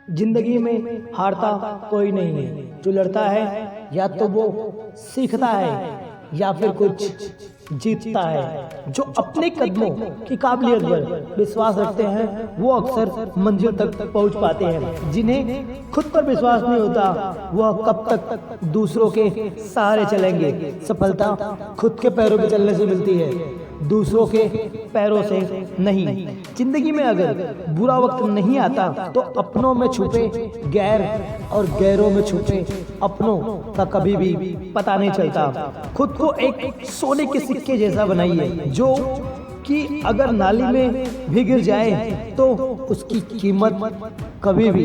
जिंदगी में हारता कोई नहीं है। जो लड़ता है या तो वो सीखता है या फिर कुछ जीतता है। जो अपने कदमों की काबिलियत पर विश्वास रखते हैं वो अक्सर मंजिल तक पहुंच पाते हैं। जिन्हें खुद पर विश्वास नहीं होता वह कब तक दूसरों के सहारे चलेंगे। सफलता खुद के पैरों पे चलने से मिलती है, दूसरों के पैरों से नहीं। जिंदगी में अगर बुरा वक्त नहीं आता तो अपनों में छुपे गैर और गैरों में छुपे अपनों का कभी भी पता नहीं चलता। खुद को एक सोने के सिक्के जैसा बनाइए जो कि अगर नाली में भी गिर जाए तो उसकी कीमत कभी भी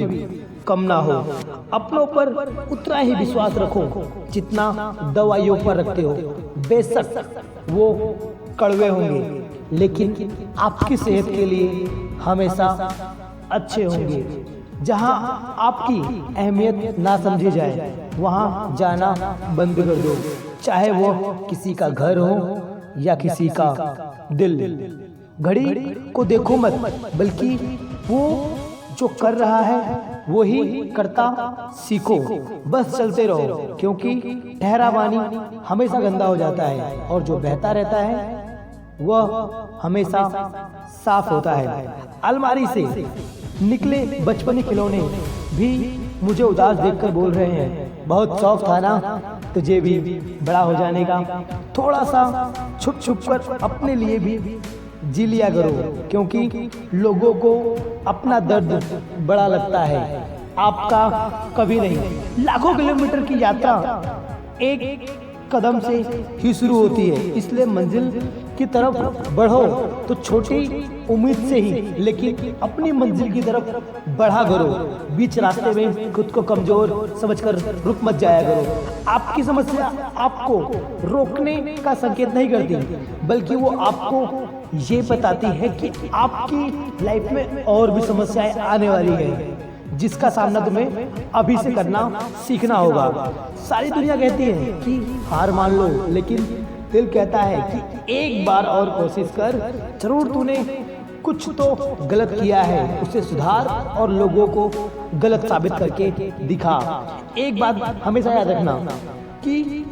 कम ना हो। अपनों पर उतना ही विश्वास रखो जितना दवाइयों पर रखते हो। बेशक वो कड़वे होंगे लेकिन आपकी सेहत के लिए हमेशा अच्छे होंगे। जहां आपकी अहमियत ना समझी जाए वहां जाना बंद कर दो, चाहे वो किसी का घर हो या किसी का दिल। घड़ी को देखो मत, बल्कि वो जो कर रहा है वो ही करता सीखो। बस चलते रहो क्योंकि ठहरा पानी हमेशा गंदा हो जाता है और जो बहता रहता है वह हमेशा साफ होता है। अलमारी से निकले बचपनी खिलौने भी मुझे उदास देखकर बोल रहे हैं, बहुत शौक था ना तुझे भी बड़ा हो जाने का। थोड़ा सा छुप छुप कर अपने लिए भी जी लिया करो क्योंकि लोगों को अपना दर्द बड़ा लगता है, आपका कभी नहीं। लाखों किलोमीटर की यात्रा एक कदम से ही शुरू होती है, इसलिए मंजिल की तरफ बढ़ो तो छोटी उम्मीद से ही लेकिन अपनी मंजिल की तरफ बढ़ा करो। बीच रास्ते में खुद को कमजोर समझकर रुक मत जाया करो। आपकी समस्या आपको रोकने का संकेत नहीं करती, बल्कि वो आपको ये बताती है कि आपकी लाइफ में और भी समस्याएं आने वाली है जिसका सामना तुम्हें अभी से करना सीखना होगा। सारी दुनिया कहती है कि हार मान लो, लेकिन दिल कहता है कि एक बार और कोशिश कर। जरूर तूने कुछ तो गलत किया है, उसे सुधार और लोगों को गलत साबित करके दिखा। एक बात हमेशा याद रखना कि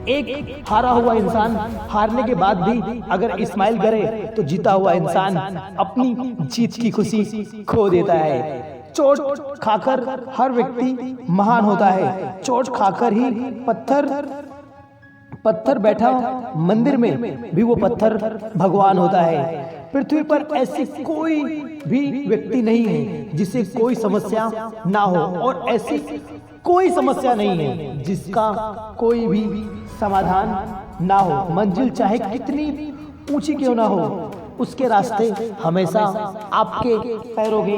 एक हारा हुआ इंसान हारने के बाद भी अगर स्माइल करे तो जीता हुआ इंसान अपनी जीत की खुशी खो देता है। चोट खाकर हर व्यक्ति महान होता है, चोट खाकर ही पत्थर बैठा मंदिर में भी वो पत्थर भगवान होता है। पृथ्वी पर ऐसी कोई भी व्यक्ति नहीं है जिसे कोई समस्या ना हो और ऐसी कोई समस्या नहीं है जिसका कोई भी समाधान ना हो। मंजिल चाहे कितनी ऊंची क्यों ना हो, उसके रास्ते हमेशा आपके पैरों के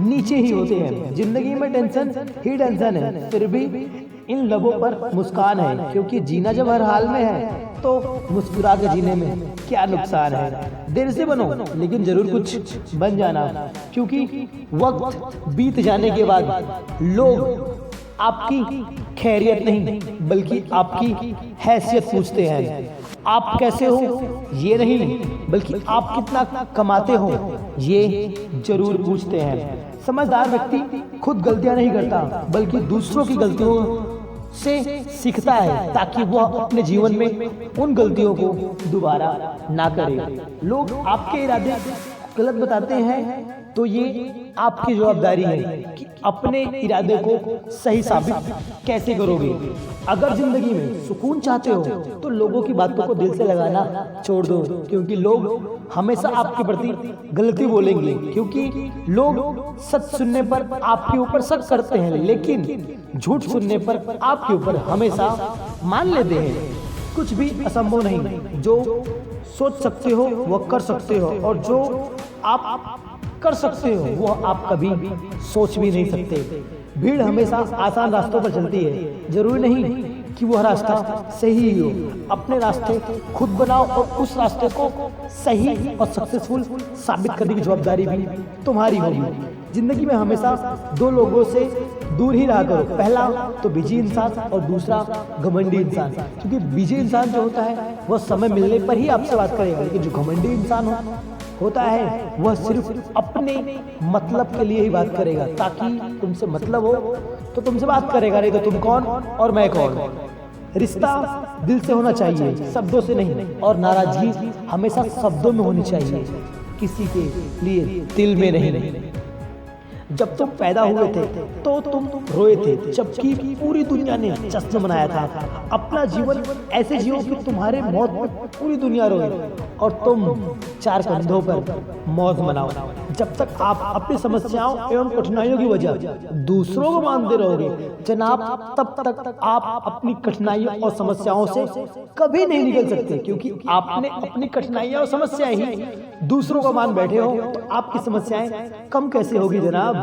नीचे ही होते हैं। जिंदगी में टेंशन ही टेंशन है, फिर भी इन लबों पर मुस्कान है क्योंकि जीना जब हर हाल में है तो मुस्कुरा के जीने में क्या नुकसान है। देर से बनो लेकिन जरूर कुछ बन जाना, क्योंकि वक्त बीत जाने के बाद लोग आपकी खैरियत नहीं बल्कि आपकी हैसियत पूछते हैं। आप कैसे हो ये नहीं, बल्कि आप कितना कमाते हो ये जरूर पूछते हैं। समझदार व्यक्ति खुद गलतियां नहीं करता बल्कि दूसरों की गलतियों से सीखता है ताकि वह अपने जीवन में उन गलतियों को दोबारा ना करे। लोग आपके इरादे गलत बताते हैं तो ये आपकी जवाबदारी है कि अपने इरादे को सही साबित कैसे करोगे। अगर जिंदगी में सुकून चाहते हो तो लोगों की बातों को दिल से लगाना छोड़ दो, क्योंकि लोग हमेशा आपके प्रति गलती बोलेंगे। क्योंकि लोग सच सुनने पर आपके ऊपर शक करते हैं लेकिन झूठ सुनने पर आपके ऊपर हमेशा मान लेते हैं। कुछ भी असंभव नहीं, जो सोच सकते हो वो कर सकते हो और जो आप कर सकते हो वो आप कभी सोच भी नहीं सकते। भीड़ हमेशा आसान रास्तों पर चलती है, जरूरी नहीं कि वह रास्ता सही ही हो। अपने रास्ते खुद बनाओ और उस रास्ते को सही और सक्सेसफुल साबित करने की जवाबदारी भी तुम्हारी होगी। जिंदगी में हमेशा दो लोगों से दूर ही रहा करो, पहला तो बिजी इंसान और दूसरा घमंडी इंसान। क्योंकि बिजी इंसान जो होता है वह समय मिलने पर ही आपसे बात करेगा, लेकिन जो घमंडी इंसान होता है वह सिर्फ अपने मतलब के लिए ही बात करेगा, ताकि तुमसे मतलब हो तो तुमसे बात करेगा, नहीं तो तुम कौन और मैं कौन। रिश्ता दिल से होना चाहिए, शब्दों से नहीं। और नाराजगी हमेशा शब्दों में होनी चाहिए, किसी के लिए दिल में नहीं। जब तुम पैदा हुए थे तो तुम रोए थे, जबकि पूरी दुनिया ने जश्न मनाया था। अपना जीवन ऐसे जियो कि तुम्हारे मौत पर पूरी दुनिया रोए और तुम चार कंधों पर मौत मनाओ। जब तक आप अपनी समस्याओं एवं कठिनाइयों की वजह दूसरों को मानते रहोगे जनाब, तब तक आप अपनी कठिनाइयों और समस्याओं से कभी नहीं निकल सकते, क्योंकि आपने अपनी कठिनाइयां और समस्याएं ही दूसरों को मान बैठे हो तो आपकी समस्याएं कम कैसे होगी जनाब।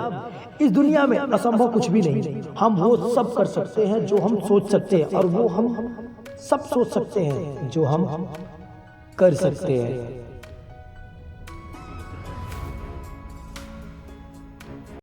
इस दुनिया में असंभव कुछ भी नहीं। हम वो सब कर सकते हैं जो हम सोच सकते हैं, और वो हम सब सोच सकते हैं जो हम कर सकते हैं।